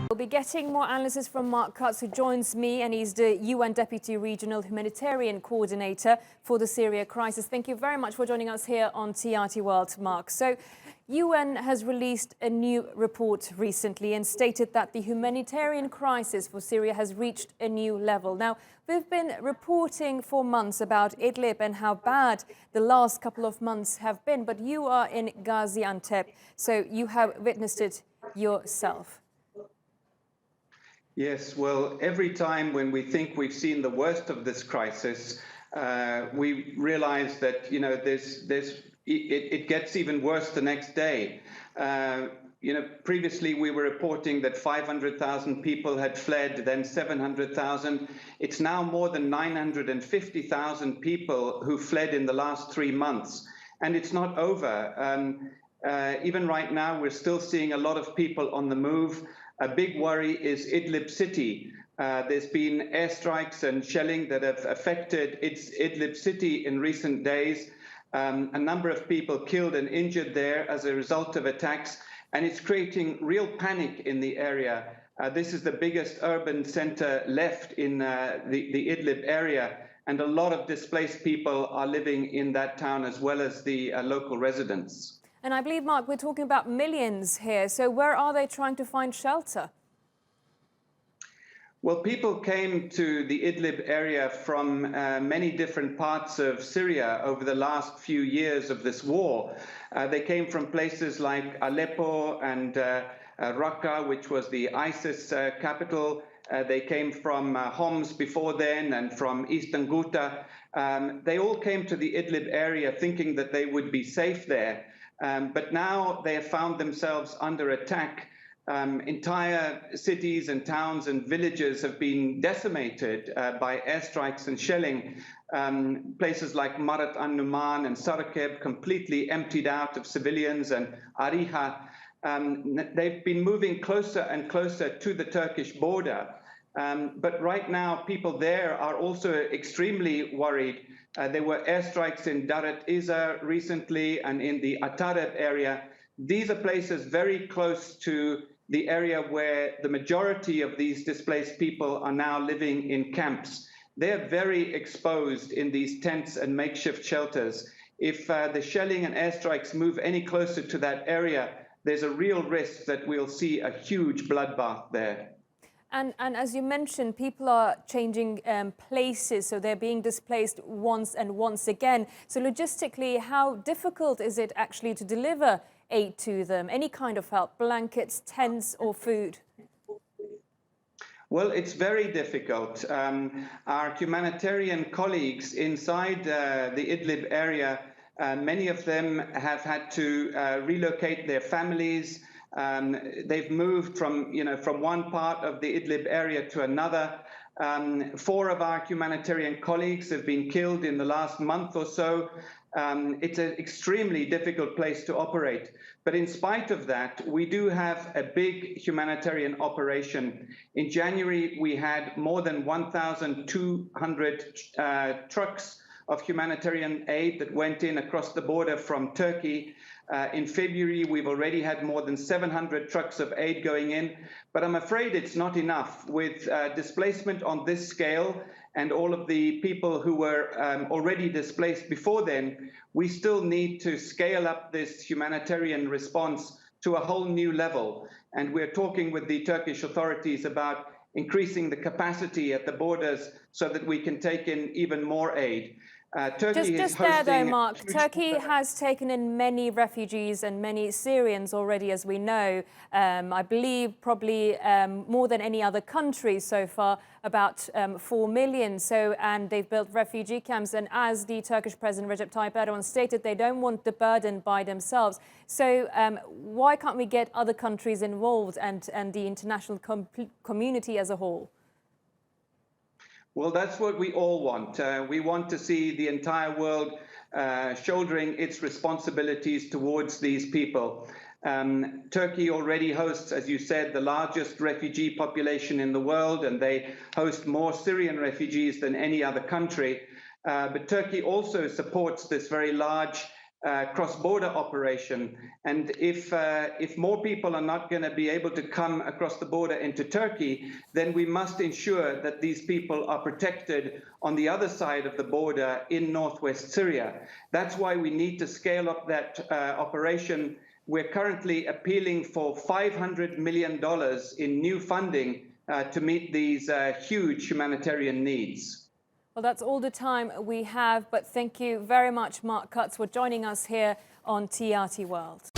We'll be getting more analysis from Mark Cutts, who joins me, and he's the UN Deputy Regional Humanitarian Coordinator for the Syria Crisis. Thank you very much for joining us here on TRT World, Mark. So, UN has released a new report recently and stated that the humanitarian crisis for Syria has reached a new level. Now, we've been reporting for months about Idlib and how bad the last couple of months have been, but you are in Gaziantep, so you have witnessed it yourself. Yes, well, every time when we think we've seen the worst of this crisis, we realize that, it gets even worse the next day. Previously we were reporting that 500,000 people had fled, then 700,000. It's now more than 950,000 people who fled in the last 3 months. And it's not over. Even right now, we're still seeing a lot of people on the move. A big worry is Idlib city. There's been airstrikes and shelling that have affected Idlib city in recent days. A number of people killed and injured there as a result of attacks, and it's creating real panic in the area. This is the biggest urban center left in the Idlib area, and a lot of displaced people are living in that town as well as the local residents. And I believe, Mark, we're talking about millions here. So where are they trying to find shelter? Well, people came to the Idlib area from many different parts of Syria over the last few years of this war. They came from places like Aleppo and Raqqa, which was the ISIS capital. They came from Homs before then and from Eastern Ghouta. They all came to the Idlib area thinking that they would be safe there. But now they have found themselves under attack. Entire cities and towns and villages have been decimated by airstrikes and shelling. Places like Marat an-Numan and Sarakeb completely emptied out of civilians, and Ariha. They've been moving closer and closer to the Turkish border. But right now, people there are also extremely worried. There were airstrikes in Darat Izar recently and in the Atareb area. These are places very close to the area where the majority of these displaced people are now living in camps. They're very exposed in these tents and makeshift shelters. If the shelling and airstrikes move any closer to that area, there's a real risk that we'll see a huge bloodbath there. And as you mentioned, people are changing places, so they're being displaced once and once again. So logistically, how difficult is it actually to deliver aid to them? Any kind of help, blankets, tents or food? Well, it's very difficult. Our humanitarian colleagues inside the Idlib area, many of them have had to relocate their families. They've moved from one part of the Idlib area to another. 4 of our humanitarian colleagues have been killed in the last month or so. It's an extremely difficult place to operate. But in spite of that, we do have a big humanitarian operation. In January, we had more than 1,200 trucks of humanitarian aid that went in across the border from Turkey. In February, we've already had more than 700 trucks of aid going in, but I'm afraid it's not enough. With displacement on this scale and all of the people who were already displaced before then, we still need to scale up this humanitarian response to a whole new level. And we're talking with the Turkish authorities about increasing the capacity at the borders so that we can take in even more aid. Just there though, Mark, Turkey has taken in many refugees and many Syrians already, as we know. I believe probably more than any other country so far, about 4 million. And they've built refugee camps. And as the Turkish President Recep Tayyip Erdogan stated, they don't want the burden by themselves. So why can't we get other countries involved and the international community as a whole? Well, that's what we all want. We want to see the entire world shouldering its responsibilities towards these people. Turkey already hosts, as you said, the largest refugee population in the world, and they host more Syrian refugees than any other country. But Turkey also supports this very large cross-border operation. And if more people are not going to be able to come across the border into Turkey, then we must ensure that these people are protected on the other side of the border in northwest Syria. That's why we need to scale up that operation. We're currently appealing for $500 million in new funding to meet these huge humanitarian needs. Well, that's all the time we have, but thank you very much, Mark Cutts, for joining us here on TRT World.